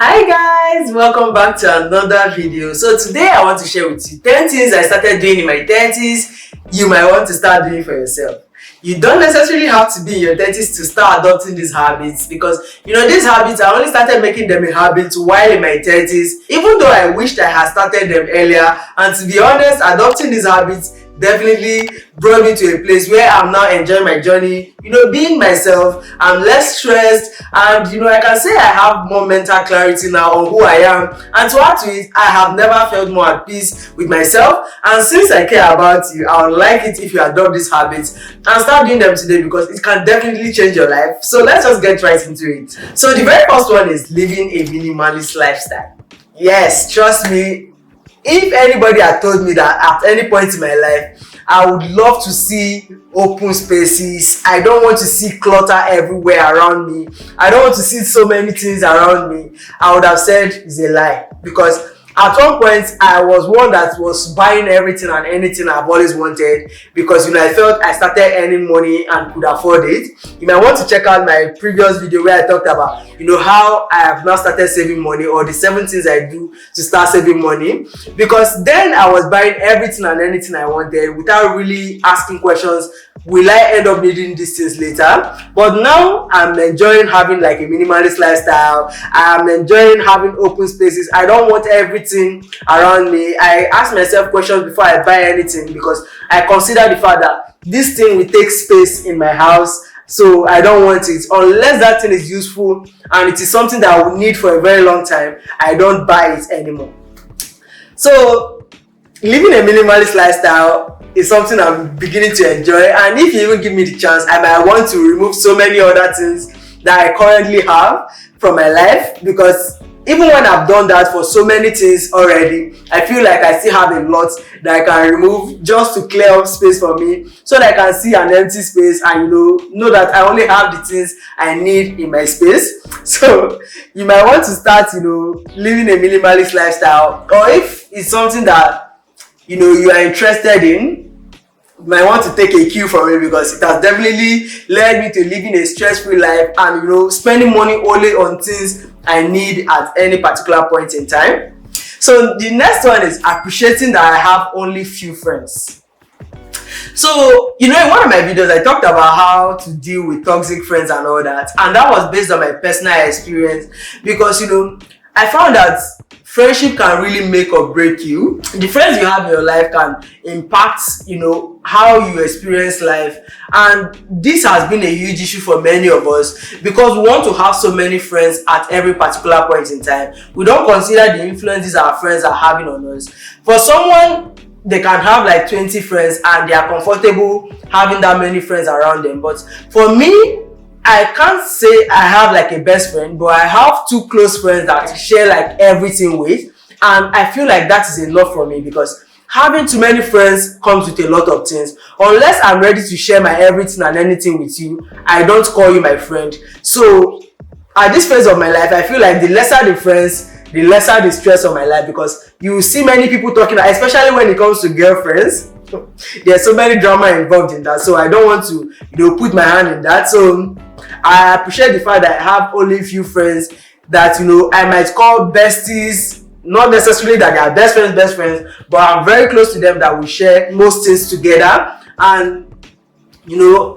Hi guys, welcome back to another video. So today I want to share with you 10 things I started doing in my 30s you might want to start doing for yourself. You don't necessarily have to be in your 30s to start adopting these habits, because these habits, I only started making them a habit while in my 30s, even though I wished I had started them earlier. And to be honest, adopting these habits definitely brought me to a place where I'm now enjoying my journey, being myself. I'm less stressed, and I can say I have more mental clarity now on who I am. And to add to it, I have never felt more at peace with myself. And since I care about you, I would like it if you adopt these habits and start doing them today, because it can definitely change your life. So let's just get right into it. So the very first one is living a minimalist lifestyle. Yes, trust me, if anybody had told me that at any point in my life I would love to see open spaces, I don't want to see clutter everywhere around me, I don't want to see so many things around me, I would have said it's a lie. Because at one point I was one that was buying everything and anything I've always wanted, because I felt I started earning money and could afford it. You might want to check out my previous video where I talked about how I have now started saving money, or the 7 things I do to start saving money. Because then I was buying everything and anything I wanted without really asking questions, will I end up needing these things later? But now I'm enjoying having like a minimalist lifestyle. I'm enjoying having open spaces. I don't want everything around me. I ask myself questions before I buy anything, because I consider the fact that this thing will take space in my house, so I don't want it. Unless that thing is useful and it is something that I will need for a very long time, I don't buy it anymore. So living a minimalist lifestyle is something I'm beginning to enjoy, and if you even give me the chance, I might want to remove so many other things that I currently have from my life, because even when I've done that for so many things already, I feel like I still have a lot that I can remove just to clear up space for me, so that I can see an empty space and know that I only have the things I need in my space. So you might want to start living a minimalist lifestyle, or if it's something that you are interested in, you might want to take a cue from it, because it has definitely led me to living a stress-free life and spending money only on things I need at any particular point in time. So the next one is appreciating that I have only few friends. So in one of my videos I talked about how to deal with toxic friends and all that, and that was based on my personal experience, because I found that friendship can really make or break you. The friends you have in your life can impact how you experience life, and this has been a huge issue for many of us, because we want to have so many friends at every particular point in time. We don't consider the influences our friends are having on us. For someone, they can have like 20 friends and they are comfortable having that many friends around them. But for me, I can't say I have like a best friend, but I have 2 close friends that I share like everything with, and I feel like that is enough for me, because having too many friends comes with a lot of things. Unless I'm ready to share my everything and anything with you, I don't call you my friend. So at this phase of my life, I feel like the lesser the friends, the lesser the stress of my life, because you see many people talking, especially when it comes to girlfriends. There's so many drama involved in that, so I don't want to put my hand in that. So I appreciate the fact that I have only a few friends that I might call besties. Not necessarily that they are best friends, but I'm very close to them, that we share most things together. And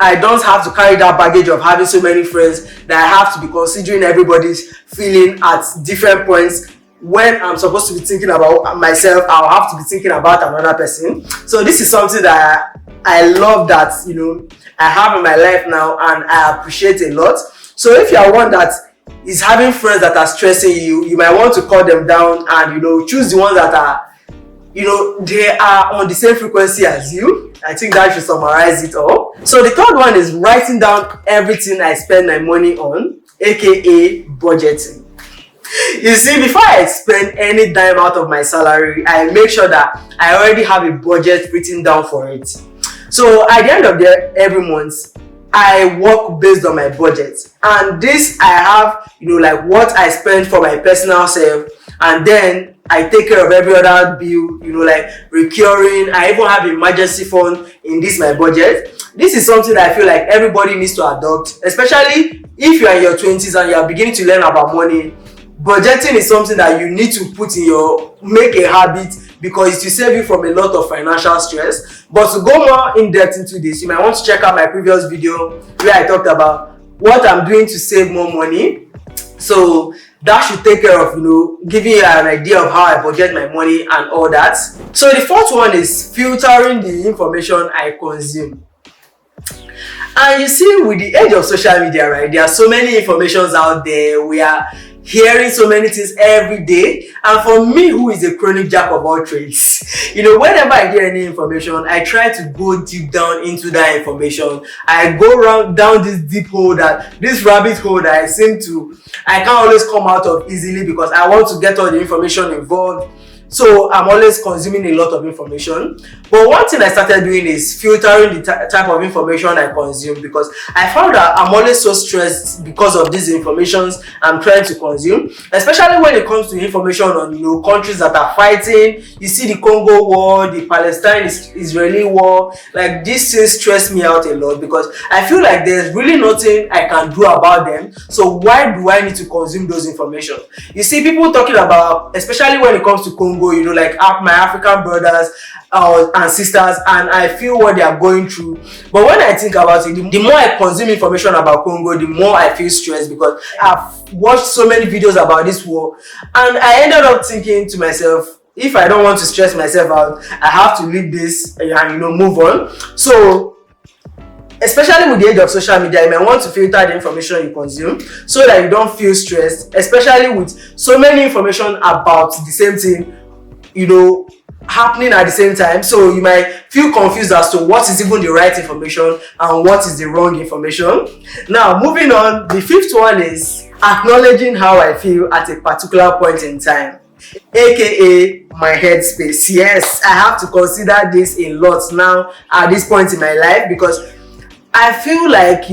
I don't have to carry that baggage of having so many friends that I have to be considering everybody's feeling at different points. When I'm supposed to be thinking about myself, I'll have to be thinking about another person. So this is something that I love that I have in my life now, and I appreciate a lot. So if you are one that is having friends that are stressing you, you might want to cut them down and choose the ones that are they are on the same frequency as you. I think that should summarize it all. So the third one is writing down everything I spend my money on, aka budgeting. You see, before I spend any dime out of my salary, I make sure that I already have a budget written down for it. So at the end of every month, I work based on my budget, and this I have like what I spend for my personal self, and then I take care of every other bill, like recurring. I even have emergency fund in this my budget. This is something that I feel like everybody needs to adopt, especially if you are in your 20s and you are beginning to learn about money. budgeting is something that you need to make a habit, because it will save you from a lot of financial stress. But to go more in depth into this, you might want to check out my previous video where I talked about what I'm doing to save more money. So that should take care of, giving you an idea of how I budget my money and all that. So the fourth one is filtering the information I consume. And you see, with the age of social media, right, there are so many informations out there. We are hearing so many things every day. And for me, who is a chronic jack of all trades, whenever I hear any information, I try to go deep down into that information. I go down this this rabbit hole that I can't always come out of easily, because I want to get all the information involved. So I'm always consuming a lot of information. But one thing I started doing is filtering the type of information I consume, because I found that I'm always so stressed because of these informations I'm trying to consume, especially when it comes to information on countries that are fighting. You see the Congo war, the Palestine-Israeli war. Like, these things stress me out a lot, because I feel like there's really nothing I can do about them. So why do I need to consume those information? You see people talking about, especially when it comes to Congo, like my African brothers and sisters, and I feel what they are going through. But when I think about it, the more I consume information about Congo, the more I feel stressed, because I've watched so many videos about this war, and I ended up thinking to myself, if I don't want to stress myself out, I have to leave this and move on. So especially with the age of social media, you may want to filter the information you consume so that you don't feel stressed, especially with so many information about the same thing happening at the same time. So you might feel confused as to what is even the right information and what is the wrong information. Now, moving on, the fifth one is acknowledging how I feel at a particular point in time, aka my headspace. Yes, I have to consider this a lot now at this point in my life, because I feel like,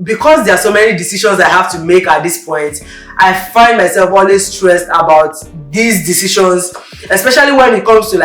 because there are so many decisions I have to make at this point, I find myself always stressed about these decisions, especially when it comes to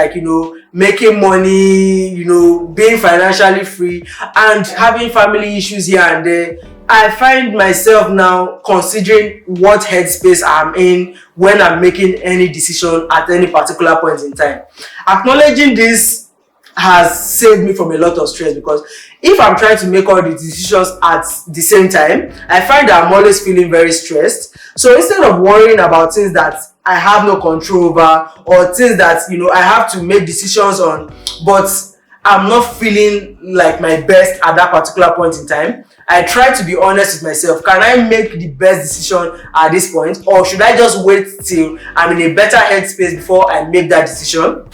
making money, being financially free, and having family issues here and there. I find myself now considering what headspace I'm in when I'm making any decision at any particular point in time. Acknowledging this has saved me from a lot of stress, because if I'm trying to make all the decisions at the same time, I find that I'm always feeling very stressed. So instead of worrying about things that I have no control over, or things that I have to make decisions on, but I'm not feeling like my best at that particular point in time, I try to be honest with myself. Can I make the best decision at this point, or should I just wait till I'm in a better headspace before I make that decision?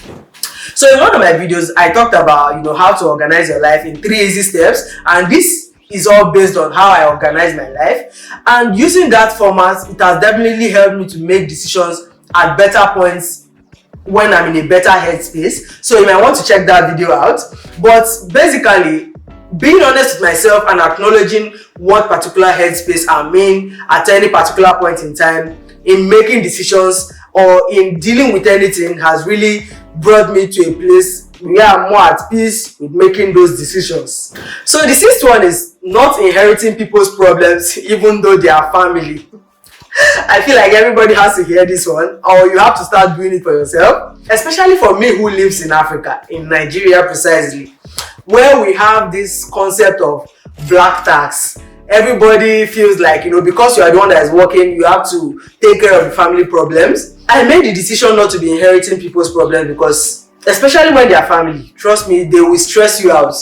So in one of my videos, I talked about how to organize your life in 3 easy steps, and this is all based on how I organize my life. And using that format, it has definitely helped me to make decisions at better points when I'm in a better headspace. So you might want to check that video out. But basically, being honest with myself and acknowledging what particular headspace I'm in at any particular point in time in making decisions or in dealing with anything has really brought me to a place where I'm more at peace with making those decisions. So the sixth one is not inheriting people's problems even though they are family. I feel like everybody has to hear this one, or you have to start doing it for yourself. Especially for me who lives in Africa, in Nigeria precisely, where we have this concept of black tax. Everybody feels like, because you are the one that is working, you have to take care of the family problems. I made the decision not to be inheriting people's problems, because especially when they are family, trust me, they will stress you out.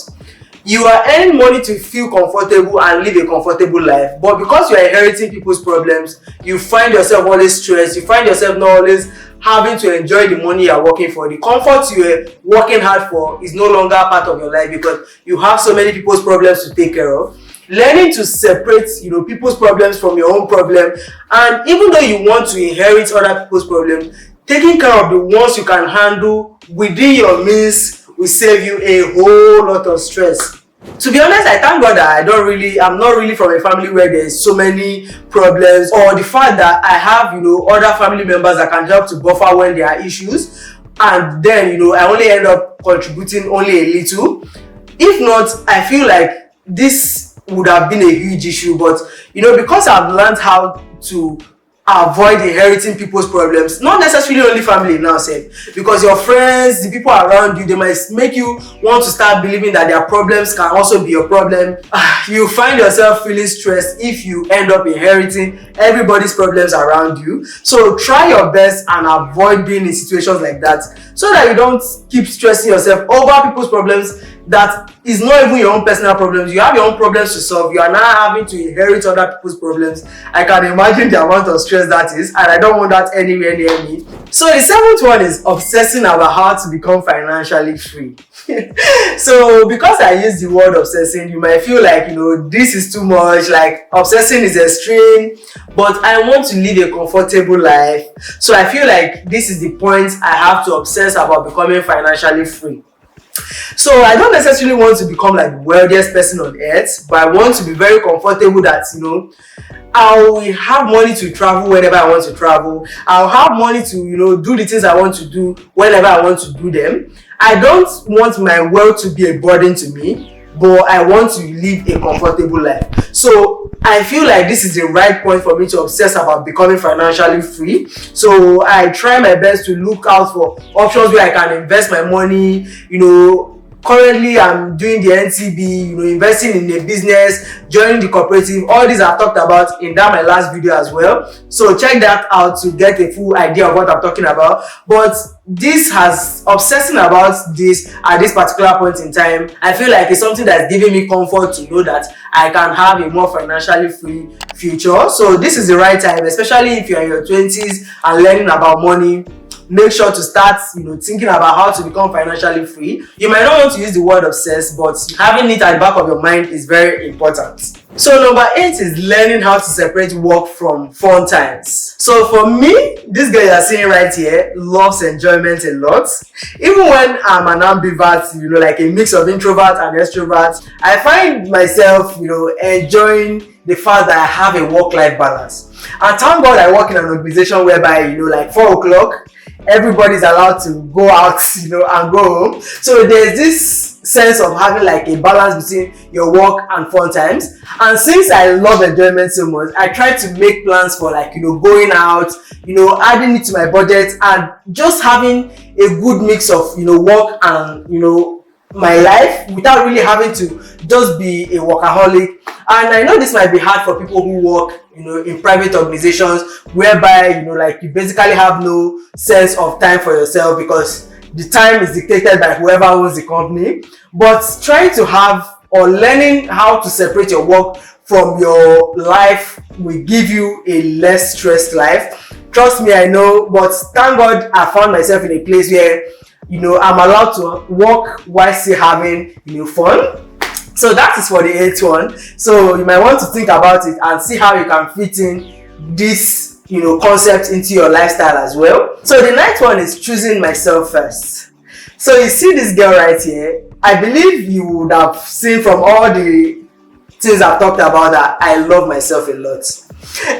You are earning money to feel comfortable and live a comfortable life, but because you are inheriting people's problems, you find yourself always stressed. You find yourself not always having to enjoy the money you are working for. The comfort you are working hard for is no longer part of your life, because you have so many people's problems to take care of. Learning to separate, people's problems from your own problem, and even though you want to inherit other people's problems, taking care of the ones you can handle within your means will save you a whole lot of stress. To be honest, I thank God that I'm not really from a family where there's so many problems, or the fact that I have, other family members that can help to buffer when there are issues, and then, I only end up contributing only a little. If not, I feel like this would have been a huge issue, but because I've learned how to avoid inheriting people's problems. Not necessarily only family now, say, because your friends, the people around you, they might make you want to start believing that their problems can also be your problem. You find yourself feeling stressed if you end up inheriting everybody's problems around you. So try your best and avoid being in situations like that, so that you don't keep stressing yourself over people's problems that is not even your own personal problems. You have your own problems to solve. You are now having to inherit other people's problems. I can imagine the amount of stress that is, and I don't want that anywhere near me. So the seventh one is obsessing about how to become financially free. So because I use the word obsessing, you might feel like, this is too much, like obsessing is extreme, but I want to live a comfortable life. So I feel like this is the point I have to obsess about becoming financially free. So I don't necessarily want to become like the wealthiest person on earth, but I want to be very comfortable that, I will have money to travel whenever I want to travel. I'll have money to, do the things I want to do whenever I want to do them. I don't want my wealth to be a burden to me, but I want to live a comfortable life. So I feel like this is the right point for me to obsess about becoming financially free. So I try my best to look out for options where I can invest my money. Currently I'm doing the NCB, investing in a business, joining the cooperative. All these I've talked about in my last video as well. So check that out to get a full idea of what I'm talking about. But this has obsessing about this at this particular point in time, I feel like it's something that's giving me comfort to know that I can have a more financially free future. So this is the right time, especially if you're in your 20s and learning about money. Make sure to start, thinking about how to become financially free. You might not want to use the word obsessed, but having it at the back of your mind is very important. So number 8 is learning how to separate work from fun times. So for me, this girl you're seeing right here loves enjoyment a lot. Even when I'm an ambivert, like a mix of introvert and extrovert, I find myself, enjoying the fact that I have a work-life balance. And thank God I work in an organization whereby, like 4 o'clock, everybody's allowed to go out, and go home. So there's this sense of having like a balance between your work and fun times. And since I love enjoyment so much, I try to make plans for going out, adding it to my budget and just having a good mix of, work and, my life without really having to just be a workaholic. And I know this might be hard for people who work, in private organizations whereby, you basically have no sense of time for yourself because the time is dictated by whoever owns the company. But trying to have or learning how to separate your work from your life will give you a less stressed life. Trust me, I know, but thank God I found myself in a place where I'm allowed to work while still having fun. So that is for the 8th one. So you might want to think about it and see how you can fit in this concept into your lifestyle as well. So the 9th one is choosing myself first. So you see this girl right here, I believe you would have seen from all the things I've talked about that I love myself a lot.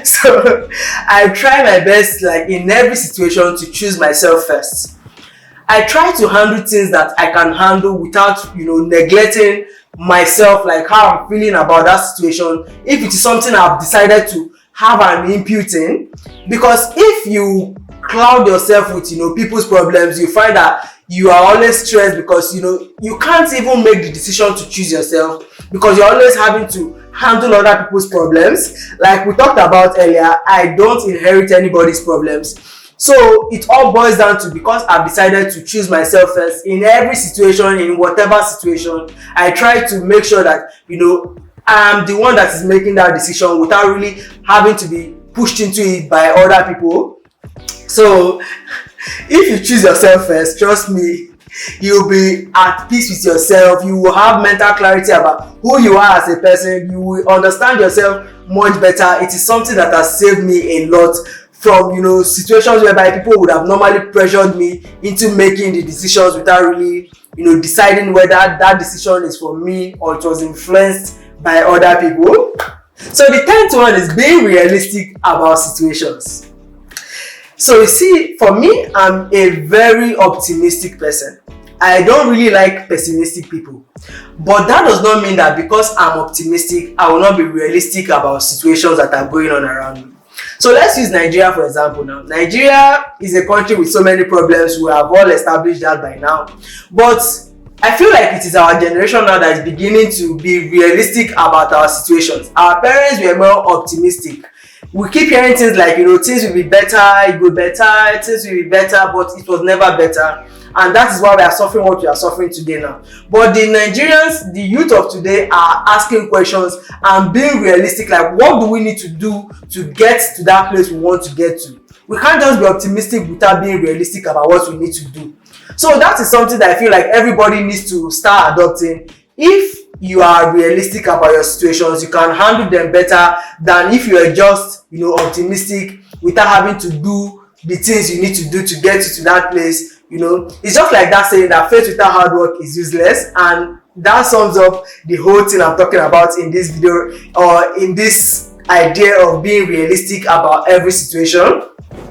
So I try my best, like in every situation, to choose myself first. I try to handle things that I can handle without, neglecting myself, like how I'm feeling about that situation. If it is something I've decided to have an input in, because if you cloud yourself with, people's problems, you find that you are always stressed because, you can't even make the decision to choose yourself because you're always having to handle other people's problems. Like we talked about earlier, I don't inherit anybody's problems. So it all boils down to, because I've decided to choose myself first in every situation, in whatever situation, I try to make sure that, I'm the one that is making that decision without really having to be pushed into it by other people. So if you choose yourself first, trust me, you'll be at peace with yourself. You will have mental clarity about who you are as a person. You will understand yourself much better. It is something that has saved me a lot from situations whereby people would have normally pressured me into making the decisions without really deciding whether that decision is for me or it was influenced by other people. So the 10th one is being realistic about situations. So you see, for me, I'm a very optimistic person. I don't really like pessimistic people. But that does not mean that because I'm optimistic, I will not be realistic about situations that are going on around me. So let's use Nigeria for example now. Nigeria is a country with so many problems. We have all established that by now. But I feel like it is our generation now that is beginning to be realistic about our situations. Our parents were more optimistic. We keep hearing things like, things will be better, it will be better, things will be better, but it was never better. And that is why we are suffering what we are suffering today now. But the Nigerians, the youth of today, are asking questions and being realistic. Like, what do we need to do to get to that place we want to get to? We can't just be optimistic without being realistic about what we need to do. So that is something that I feel like everybody needs to start adopting. If you are realistic about your situations, you can handle them better than if you are just, optimistic without having to do the things you need to do to get you to that place. It's just like that saying that faith without hard work is useless, and that sums up the whole thing I'm talking about in this video, or in this idea of being realistic about every situation.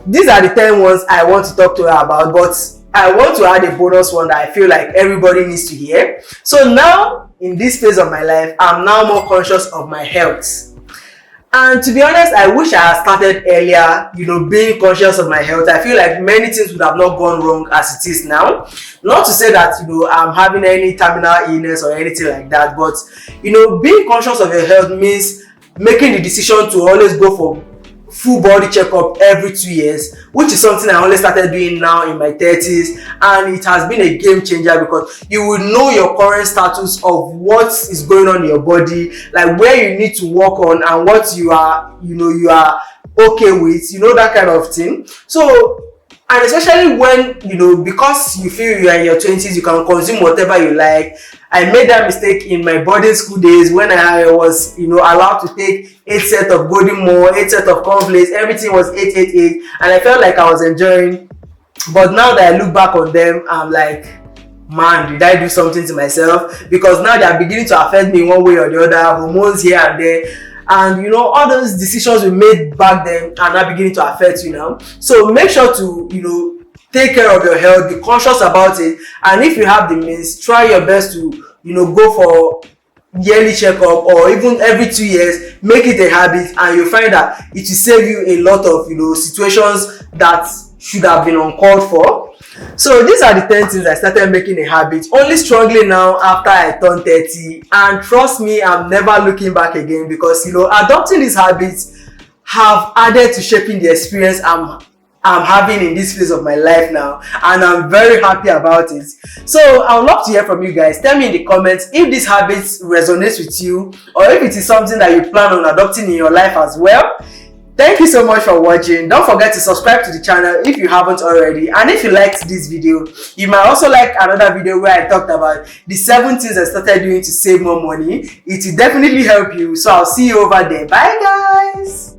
These are the 10 ones I want to talk to her about, but I want to add a bonus one that I feel like everybody needs to hear. So now, in this phase of my life, I'm now more conscious of my health. And to be honest, I wish I had started earlier, being conscious of my health. I feel like many things would have not gone wrong as it is now. Not to say that, I'm having any terminal illness or anything like that, but, being conscious of your health means making the decision to always go for full body checkup every 2 years, which is something I only started doing now in my 30s, and it has been a game changer because you will know your current status of what is going on in your body, like where you need to work on and what you are okay with, that kind of thing. So, and especially when, because you feel you are in your 20s, you can consume whatever you like. I made that mistake in my boarding school days when I was, allowed to take 8 sets of golden more, 8 sets of cornflakes. Everything was 888, and I felt like I was enjoying. But now that I look back on them, I'm like, man, did I do something to myself? Because now they are beginning to affect me in one way or the other, hormones here and there. And all those decisions we made back then are now beginning to affect you now. So make sure to, take care of your health, be conscious about it, and if you have the means, try your best to, go for yearly checkup, or even every 2 years. Make it a habit, and you'll find that it will save you a lot of, situations that should have been uncalled for. So these are the 10 things I started making a habit only strongly now after I turned 30, and trust me, I'm never looking back again, because adopting these habits have added to shaping the experience I'm having in this phase of my life now, and I'm very happy about it. So I would love to hear from you guys. Tell me in the comments if this habit resonates with you, or if it is something that you plan on adopting in your life as well. Thank you so much for watching. Don't forget to subscribe to the channel if you haven't already, and if you liked this video, you might also like another video where I talked about the 7 things I started doing to save more money. It will definitely help you, so I'll see you over there. Bye guys.